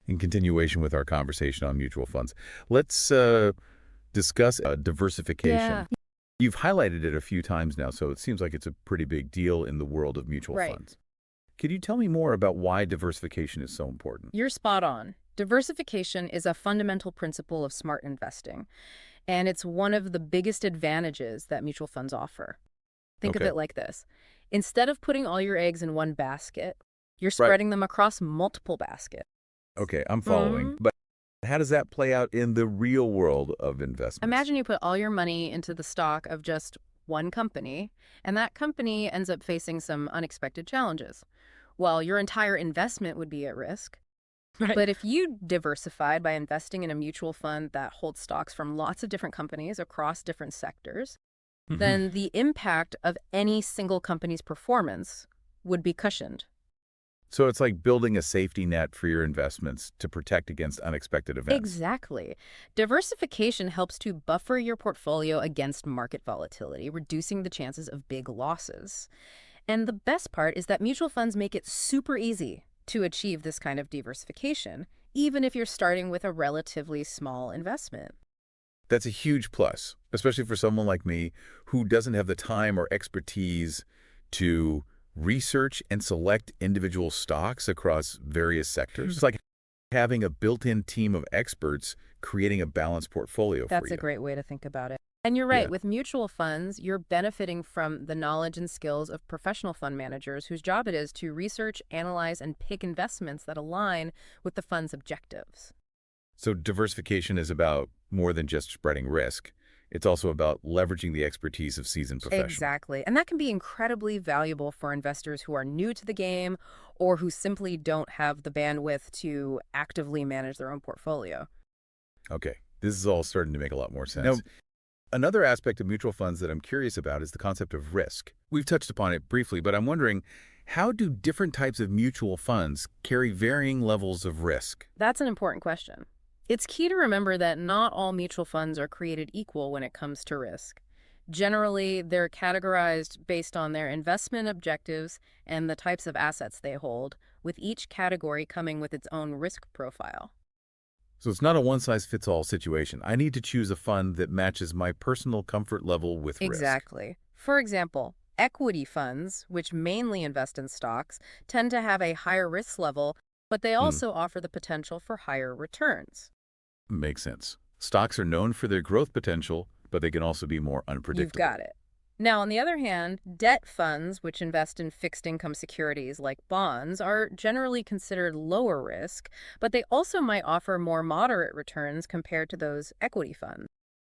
In continuation with our conversation on mutual funds, let's discuss diversification. Yeah. You've highlighted it a few times now, so it seems like it's a pretty big deal in the world of mutual Right. funds. Could you tell me more about why diversification is so important? You're spot on. Diversification is a fundamental principle of smart investing, and it's one of the biggest advantages that mutual funds offer. Think of Okay. it like this. Instead of putting all your eggs in one basket, you're Right. spreading them across multiple baskets. Okay, I'm following. hmm But how does that play out in the real world of investments? Imagine you put all your money into the stock of just one company, and that company ends up facing some unexpected challenges. While your entire investment would be at risk. Right. But if you diversified by investing in a mutual fund that holds stocks from lots of different companies across different sectors, hmm then the impact of any single company's performance would be cushioned. So it's like building a safety net for your investments to protect against unexpected events. Exactly. Diversification helps to buffer your portfolio against market volatility, reducing the chances of big losses. And the best part is that mutual funds make it super easy to achieve this kind of diversification, even if you're starting with a relatively small investment. That's a huge plus, especially for someone like me who doesn't have the time or expertise to research and select individual stocks across various sectors. It's like having a built-in team of experts creating a balanced portfolio for That's a you. great way to think about it. And you're right, Yeah. with mutual funds, you're benefiting from the knowledge and skills of professional fund managers whose job it is to research, analyze, and pick investments that align with the fund's objectives. So diversification is about more than just spreading risk. It's also about leveraging the expertise of seasoned professionals. Exactly. And that can be incredibly valuable for investors who are new to the game or who simply don't have the bandwidth to actively manage their own portfolio. Okay, this is all starting to make a lot more sense. Now, another aspect of mutual funds that I'm curious about is the concept of risk. We've touched upon it briefly, but I'm wondering, how do different types of mutual funds carry varying levels of risk? That's an important question. It's key to remember that not all mutual funds are created equal when it comes to risk. Generally, they're categorized based on their investment objectives and the types of assets they hold, with each category coming with its own risk profile. So it's not a one-size-fits-all situation. I need to choose a fund that matches my personal comfort level with risk. Exactly. For example, equity funds, which mainly invest in stocks, tend to have a higher risk level, but they Hmm, also offer the potential for higher returns. makes sense. Stocks are known for their growth potential, but they can also be more You've unpredictable. got it. Now, on the other hand, debt funds, which invest in fixed income securities like bonds, are generally considered lower risk, but they also might offer more moderate returns compared to those equity funds.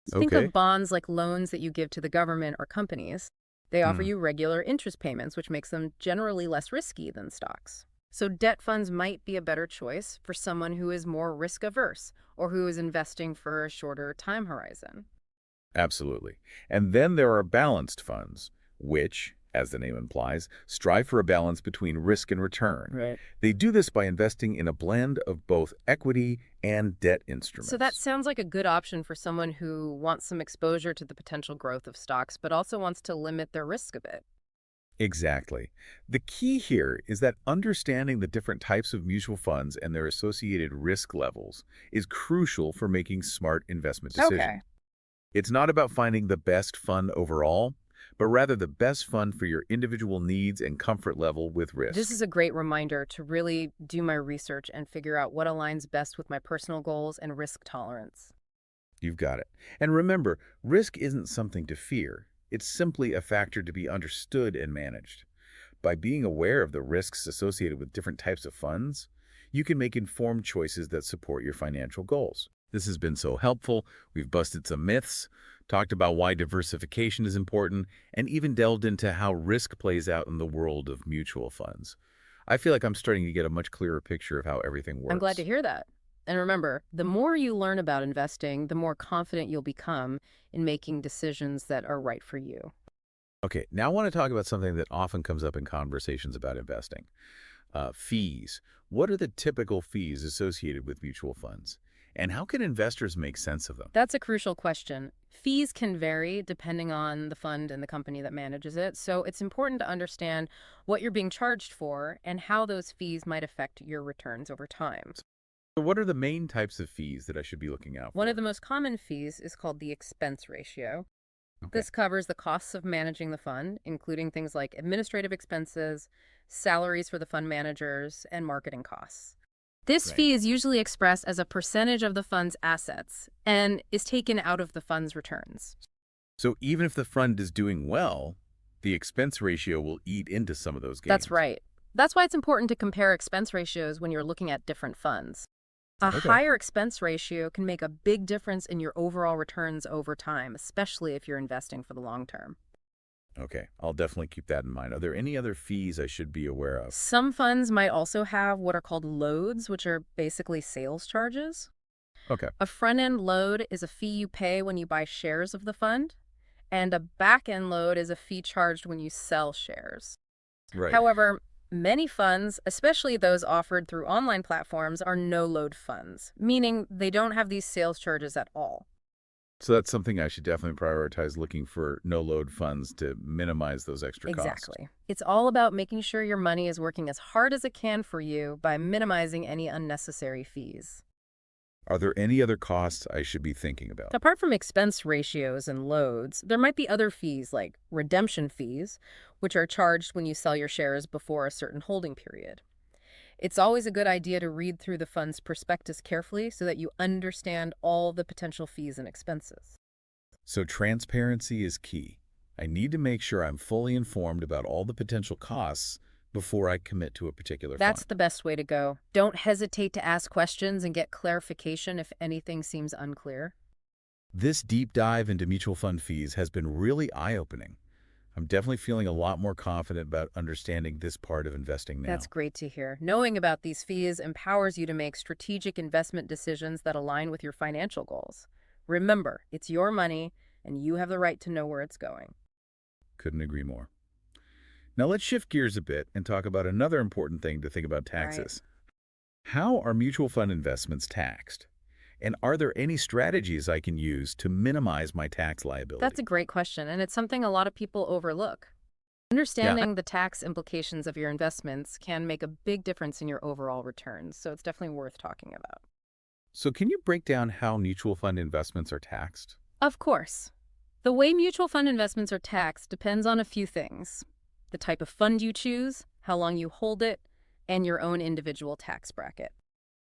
Think of Okay. bonds like loans that you give to the government or companies. They offer Hmm. you regular interest payments, which makes them generally less risky than stocks. So, debt funds might be a better choice for someone who is more risk averse or who is investing for a shorter time horizon. Absolutely. And then there are balanced funds, which, as the name implies, strive for a balance between risk and return. Right. They do this by investing in a blend of both equity and debt So that instruments. sounds like a good option for someone who wants some exposure to the potential growth of stocks, but also wants to limit their risk a bit. Exactly. The key here is that understanding the different types of mutual funds and their associated risk levels is crucial for making smart investment decisions. Okay. It's not about finding the best fund overall, but rather the best fund for your individual needs and comfort level with This risk. is a great reminder to really do my research and figure out what aligns best with my personal goals and risk tolerance. You've got it. And remember, risk isn't something to fear. It's simply a factor to be understood and managed. By being aware of the risks associated with different types of funds, you can make informed choices that support your financial goals. This has been so helpful. We've busted some myths, talked about why diversification is important, and even delved into how risk plays out in the world of mutual funds. I feel like I'm starting to get a much clearer picture of how everything I'm glad to works. hear that. And remember, the more you learn about investing, the more confident you'll become in making decisions that are right for you. Okay, now I want to talk about something that often comes up in conversations about investing. Fees. What are the typical fees associated with mutual funds? And how can investors make sense of them? That's a crucial question. Fees can vary depending on the fund and the company that manages it, so it's important to understand what you're being charged for and how those fees might affect your returns over time. So what are the main types of fees that I should be looking out One of for? the most common fees is called the expense ratio. Okay, This covers the costs of managing the fund, including things like administrative expenses, salaries for the fund managers, and marketing costs. This right. fee is usually expressed as a percentage of the fund's assets and is taken out of the fund's returns. So even if the fund is doing well, the expense ratio will eat into some of those That's gains. right. That's why it's important to compare expense ratios when you're looking at different funds. A Okay. higher expense ratio can make a big difference in your overall returns over time, especially if you're investing for the long term. Okay, I'll definitely keep that in mind. Are there any other fees I should be aware of? Some funds might also have what are called loads, which are basically sales charges. Okay, A front-end load is a fee you pay when you buy shares of the fund, and a back-end load is a fee charged when you sell shares. right. However, many funds, especially those offered through online platforms, are no-load funds, meaning they don't have these sales charges at all. So that's something I should definitely prioritize looking for no load funds to minimize those extra costs. Exactly. It's all about making sure your money is working as hard as it can for you by minimizing any unnecessary fees. Are there any other costs I should be thinking about? Apart from expense ratios and loads, there might be other fees like redemption fees, which are charged when you sell your shares before a certain holding period. It's always a good idea to read through the fund's prospectus carefully so that you understand all the potential fees and expenses. So transparency is key. I need to make sure I'm fully informed about all the potential costs before I commit to a particular That's fund. the best way to go. Don't hesitate to ask questions and get clarification if anything seems unclear. This deep dive into mutual fund fees has been really eye-opening. I'm definitely feeling a lot more confident about understanding this part of investing That's now. great to hear. Knowing about these fees empowers you to make strategic investment decisions that align with your financial goals. Remember, it's your money, and you have the right to know where it's going. Couldn't agree more. Now let's shift gears a bit and talk about another important thing to think about Right. taxes. How are mutual fund investments taxed? And are there any strategies I can use to minimize my tax That's liability? a great question, and it's something a lot of people overlook. Yeah. Understanding the tax implications of your investments can make a big difference in your overall returns, so it's definitely worth talking about. So can you break down how mutual fund investments are taxed? Of course. The way mutual fund investments are taxed depends on a few things: the type of fund you choose, how long you hold it, and your own individual tax bracket.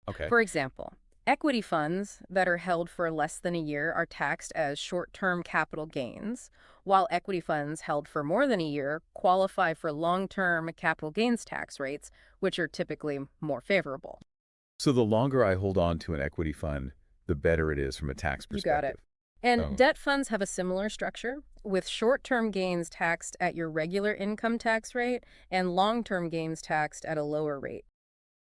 Okay. For example, equity funds that are held for less than a year are taxed as short-term capital gains, while equity funds held for more than a year qualify for long-term capital gains tax rates, which are typically more favorable. So the longer I hold on to an equity fund, the better it is from a tax You got it. perspective. And Oh, debt funds have a similar structure, with short-term gains taxed at your regular income tax rate and long-term gains taxed at a lower rate.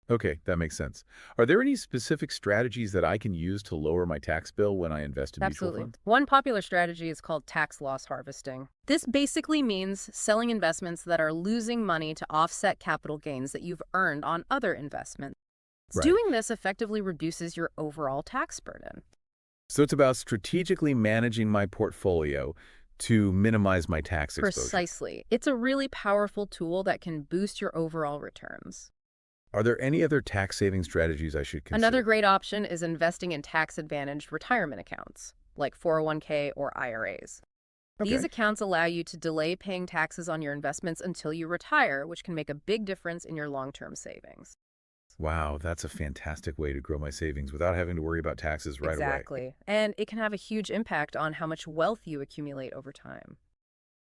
okay, that makes sense. Are there any specific strategies that I can use to lower my tax bill when I invest in mutual Absolutely. funds? One popular strategy is called tax loss harvesting. This basically means selling investments that are losing money to offset capital gains that you've earned on other investments. Right. Doing this effectively reduces your overall tax burden. So it's about strategically managing my portfolio to minimize my tax exposure. Precisely. It's a really powerful tool that can boost your overall returns. Are there any other tax saving strategies I should Another consider? great option is investing in tax-advantaged retirement accounts, like 401k or IRAs. These Okay. accounts allow you to delay paying taxes on your investments until you retire, which can make a big difference in your long-term savings. Wow, that's a fantastic way to grow my savings without having to worry about taxes right away. Exactly. And it can have a huge impact on how much wealth you accumulate over time.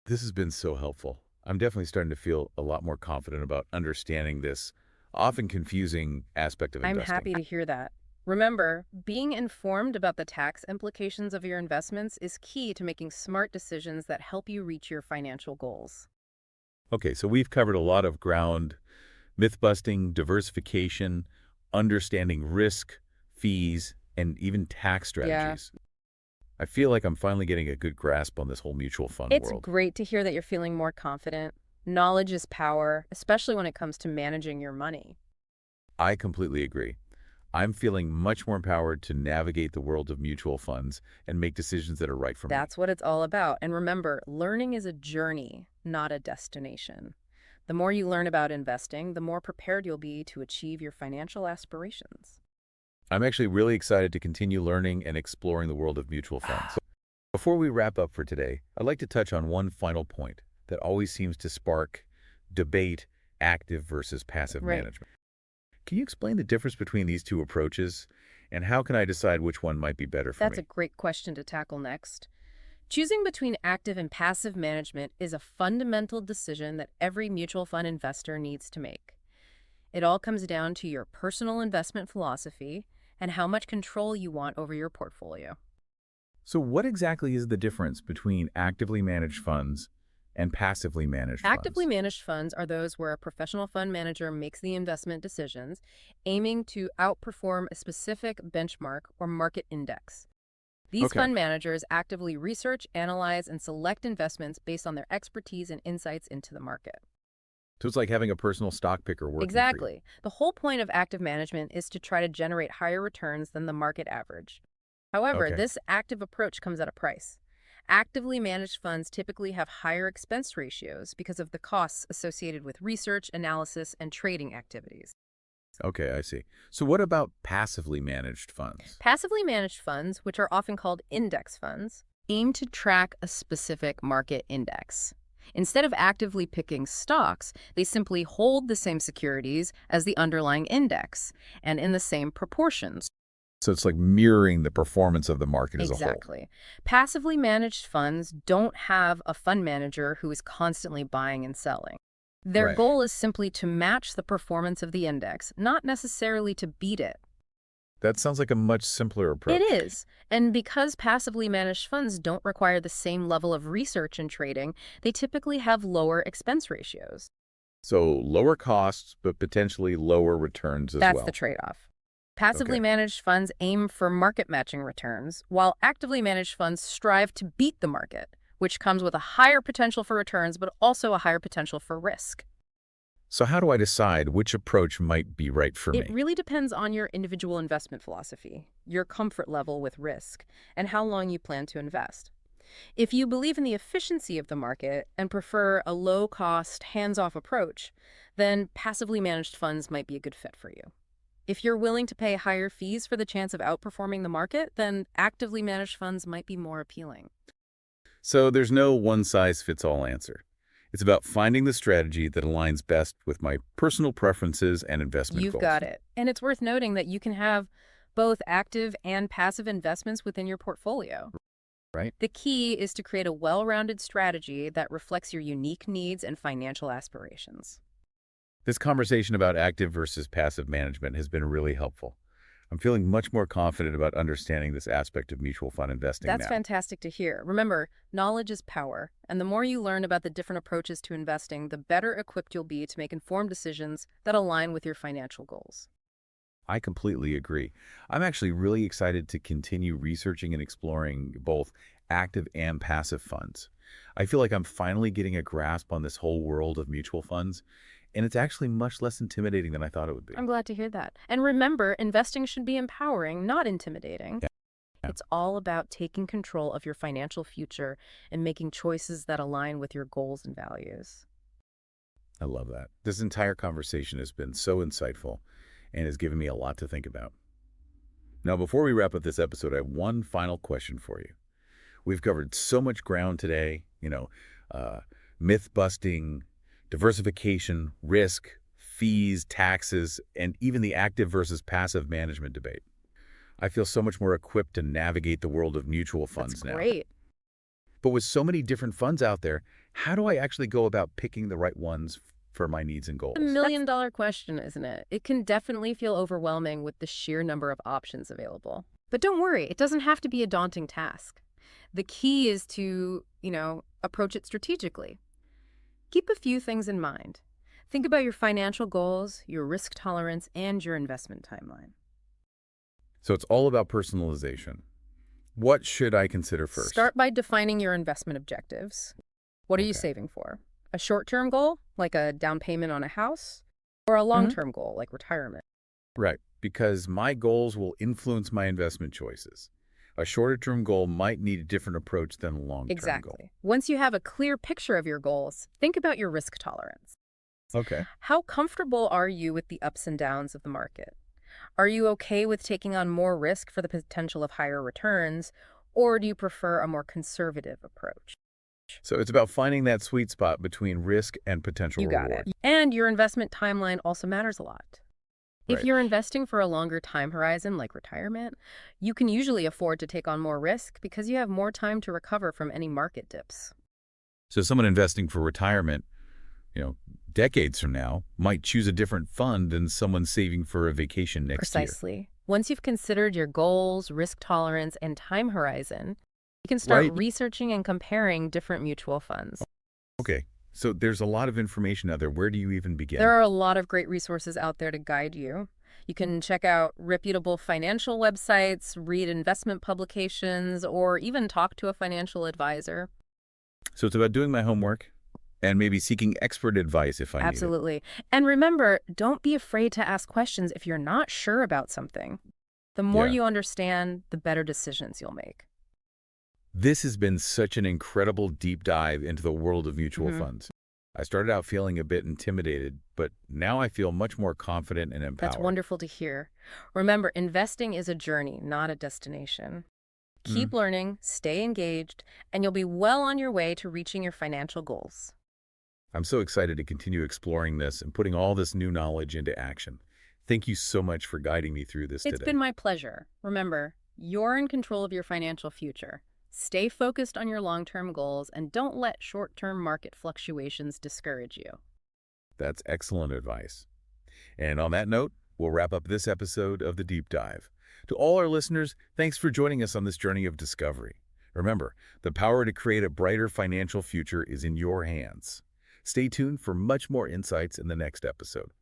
This has been so helpful. I'm definitely starting to feel a lot more confident about understanding this often confusing aspect of I'm investing. happy to hear that. Remember, being informed about the tax implications of your investments is key to making smart decisions that help you reach your financial goals. Okay, so we've covered a lot of ground: myth busting, diversification, understanding risk, fees, and even tax Yeah. strategies. I feel like I'm finally getting a good grasp on this whole mutual fund It's world. great to hear that you're feeling more confident. Knowledge is power, especially when it comes to managing your money. I completely agree. I'm feeling much more empowered to navigate the world of mutual funds and make decisions that are right for me. That's what it's all about. And remember, learning is a journey, not a destination. The more you learn about investing, the more prepared you'll be to achieve your financial aspirations. I'm actually really excited to continue learning and exploring the world of mutual funds. Before we wrap up for today, I'd like to touch on one final point that always seems to spark debate: active versus passive Right. management. Can you explain the difference between these two approaches, and how can I decide which one might be better for That's a me? great question to tackle next. Choosing between active and passive management is a fundamental decision that every mutual fund investor needs to make. It all comes down to your personal investment philosophy and how much control you want over your portfolio. So what exactly is the difference between actively managed funds and passively managed Actively funds? managed funds are those where a professional fund manager makes the investment decisions, aiming to outperform a specific benchmark or market index. These Okay. fund managers actively research, analyze, and select investments based on their expertise and insights into the market. So it's like having a personal stock picker working for you. Exactly. The whole point of active management is to try to generate higher returns than the market average. However, Okay. this active approach comes at a price. Actively managed funds typically have higher expense ratios because of the costs associated with research, analysis, and trading activities. Okay, I see. So what about passively managed funds? Passively managed funds, which are often called index funds, aim to track a specific market index. Instead of actively picking stocks, they simply hold the same securities as the underlying index and in the same proportions. So it's like mirroring the performance of the market as a whole. Exactly. Passively managed funds don't have a fund manager who is constantly buying and selling. Their Right. goal is simply to match the performance of the index, not necessarily to beat it. That sounds like a much simpler It approach. is. And because passively managed funds don't require the same level of research and trading, they typically have lower expense ratios. So lower costs, but potentially lower returns as That's the well. trade-off. Passively Okay. managed funds aim for market matching returns, while actively managed funds strive to beat the market, which comes with a higher potential for returns, but also a higher potential for risk. So how do I decide which approach might be right for It me? really depends on your individual investment philosophy, your comfort level with risk, and how long you plan to invest. If you believe in the efficiency of the market and prefer a low-cost, hands-off approach, then passively managed funds might be a good fit for you. If you're willing to pay higher fees for the chance of outperforming the market, then actively managed funds might be more appealing. So there's no one-size-fits-all answer. It's about finding the strategy that aligns best with my personal preferences and investment You've goals. got it. And it's worth noting that you can have both active and passive investments within your portfolio. Right? The key is to create a well-rounded strategy that reflects your unique needs and financial aspirations. This conversation about active versus passive management has been really helpful. I'm feeling much more confident about understanding this aspect of mutual fund investing That's now. fantastic to hear. Remember, knowledge is power, and the more you learn about the different approaches to investing, the better equipped you'll be to make informed decisions that align with your financial goals. I completely agree. I'm actually really excited to continue researching and exploring both active and passive funds. I feel like I'm finally getting a grasp on this whole world of mutual funds, and it's actually much less intimidating than I thought it would be. I'm glad to hear that. And remember, investing should be empowering, not intimidating. Yeah, yeah, It's all about taking control of your financial future and making choices that align with your goals and values. I love that. This entire conversation has been so insightful and has given me a lot to think about. Now, before we wrap up this episode, I have one final question for you. We've covered so much ground today, uh, myth busting, diversification, risk, fees, taxes, and even the active versus passive management debate. I feel so much more equipped to navigate the world of mutual That's funds now. great. But with so many different funds out there, how do I actually go about picking the right ones for my needs and A goals? million-dollar question, isn't it? It can definitely feel overwhelming with the sheer number of options available. But don't worry, it doesn't have to be a daunting task. The key is to, approach it strategically. Keep a few things in mind. Think about your financial goals, your risk tolerance, and your investment timeline. So it's all about personalization. What should I consider first? Start by defining your investment objectives. What are you Okay. saving for? A short-term goal, like a down payment on a house, or a Mhm. long-term goal, like retirement? Right, because my goals will influence my investment choices. A shorter-term goal might need a different approach than a long-term goal. Exactly. Once you have a clear picture of your goals, think about your risk tolerance. Okay. How comfortable are you with the ups and downs of the market? Are you okay with taking on more risk for the potential of higher returns, or do you prefer a more conservative approach? So it's about finding that sweet spot between risk and potential You got it. reward. And your investment timeline also matters a lot. If Right. you're investing for a longer time horizon, like retirement, you can usually afford to take on more risk because you have more time to recover from any market dips. So someone investing for retirement, you know, decades from now, might choose a different fund than someone saving for a vacation next year. Precisely. Once you've considered your goals, risk tolerance, and time horizon, you can start Right. researching and comparing different mutual funds. Okay. So there's a lot of information out there. Where do you even There begin? are a lot of great resources out there to guide you. You can check out reputable financial websites, read investment publications, or even talk to a financial advisor. So it's about doing my homework and maybe seeking expert advice if I need it. Absolutely. And remember, don't be afraid to ask questions if you're not sure about something. The more Yeah. you understand, the better decisions you'll make. This has been such an incredible deep dive into the world of mutual hmm funds. I started out feeling a bit intimidated, but now I feel much more confident and That's empowered. wonderful to hear. Remember, investing is a journey, not a destination. Mm. Keep learning, stay engaged, and you'll be well on your way to reaching your financial goals. I'm so excited to continue exploring this and putting all this new knowledge into action. Thank you so much for guiding me through this It's been today. my pleasure. Remember, you're in control of your financial future. Stay focused on your long-term goals and don't let short-term market fluctuations discourage you. That's excellent advice. And on that note, we'll wrap up this episode of The Deep Dive. To all our listeners, thanks for joining us on this journey of discovery. Remember, the power to create a brighter financial future is in your hands. Stay tuned for much more insights in the next episode.